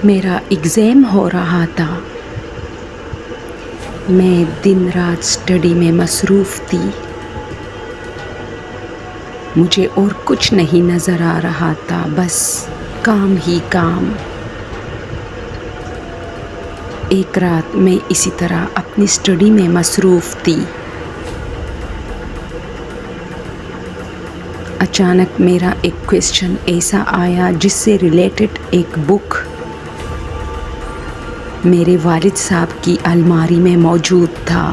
میرا ایگزام ہو رہا تھا۔ میں دن رات اسٹڈی میں مصروف تھی۔ مجھے اور کچھ نہیں نظر آ رہا تھا، بس کام ہی کام۔ ایک رات میں اسی طرح اپنی اسٹڈی میں مصروف تھی۔ اچانک میرا ایک کویسچن ایسا آیا جس سے ریلیٹڈ ایک بک میرے والد صاحب کی الماری میں موجود تھا،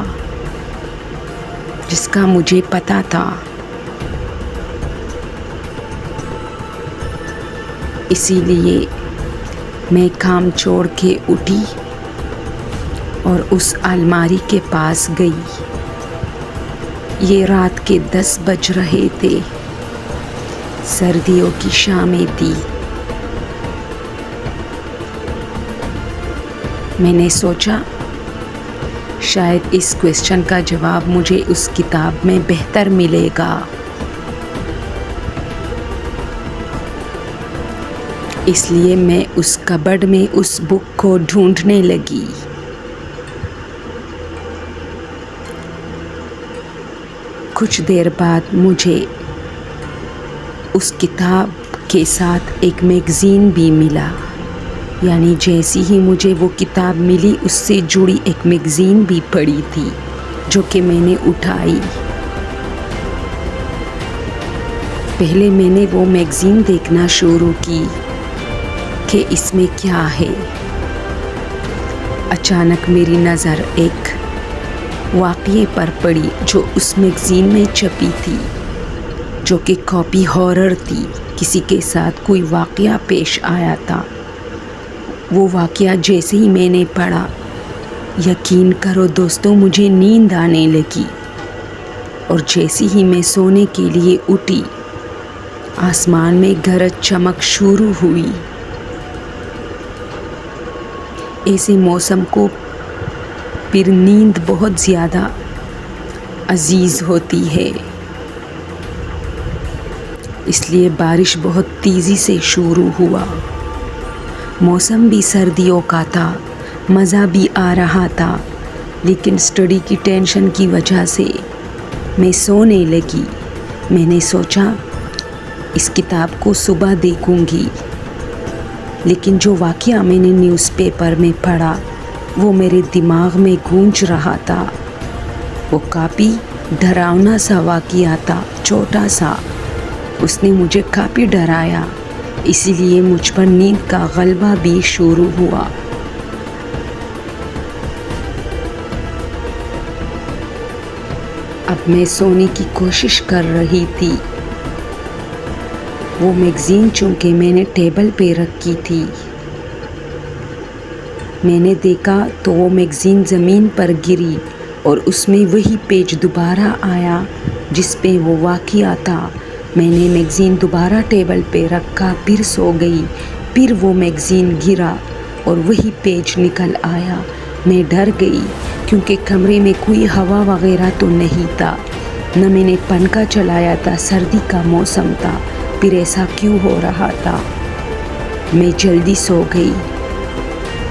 جس کا مجھے پتہ تھا۔ اسی لیے میں کام چھوڑ کے اٹھی اور اس الماری کے پاس گئی۔ یہ رات کے 10 بج رہے تھے، سردیوں کی شامیں تھی۔ میں نے سوچا شاید اس کویسچن کا جواب مجھے اس کتاب میں بہتر ملے گا۔ اس لیے میں اس کبرڈ میں اس بک کو ڈھونڈنے لگی۔ کچھ دیر بعد مجھے اس کتاب کے ساتھ ایک میگزین بھی ملا، یعنی جیسی ہی مجھے وہ کتاب ملی اس سے جڑی ایک میگزین بھی پڑی تھی، جو کہ میں نے اٹھائی۔ پہلے میں نے وہ میگزین دیکھنا شروع کی کہ اس میں کیا ہے۔ اچانک میری نظر ایک واقعے پر پڑی جو اس میگزین میں چھپی تھی، جو کہ کاپی ہارر تھی۔ کسی کے ساتھ کوئی واقعہ پیش آیا تھا۔ وہ واقعہ جیسے ہی میں نے پڑھا، یقین کرو دوستوں مجھے نیند آنے لگی، اور جیسے ہی میں سونے کے لیے اٹھی، آسمان میں گرج چمک شروع ہوئی۔ ایسے موسم کو پھر نیند بہت زیادہ عزیز ہوتی ہے، اس لیے بارش بہت تیزی سے شروع ہوا۔ موسم بھی سردیوں کا تھا، مزہ بھی آ رہا تھا، لیکن اسٹڈی کی ٹینشن کی وجہ سے میں سونے لگی۔ میں نے سوچا اس کتاب کو صبح دیکھوں گی، لیکن جو واقعہ میں نے نیوز پیپر میں پڑھا وہ میرے دماغ میں گونج رہا تھا۔ وہ کافی ڈراؤنا سا واقعہ تھا، چھوٹا سا۔ اس نے مجھے کافی ڈرایا، اسی لیے مجھ پر نیند کا غلبہ بھی شروع ہوا۔ اب میں سونے کی کوشش کر رہی تھی۔ وہ میگزین چونکہ میں نے ٹیبل پہ رکھی تھی، میں نے دیکھا تو وہ میگزین زمین پر گری اور اس میں وہی پیج دوبارہ آیا جس پہ وہ واقعہ تھا۔ میں نے میگزین دوبارہ ٹیبل پہ رکھا، پھر سو گئی، پھر وہ میگزین گرا اور وہی پیج نکل آیا۔ میں ڈر گئی کیونکہ کمرے میں کوئی ہوا وغیرہ تو نہیں تھا، نہ میں نے پنکھا چلایا تھا، سردی کا موسم تھا، پھر ایسا کیوں ہو رہا تھا؟ میں جلدی سو گئی۔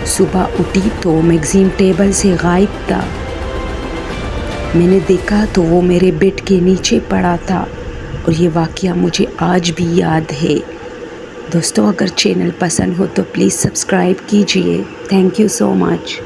صبح اٹھی تو میگزین ٹیبل سے غائب تھا۔ میں نے دیکھا تو وہ میرے بیڈ کے نیچے پڑا تھا، اور یہ واقعہ مجھے آج بھی یاد ہے۔ دوستو اگر چینل پسند ہو تو پلیز سبسکرائب کیجئے۔ Thank you so much.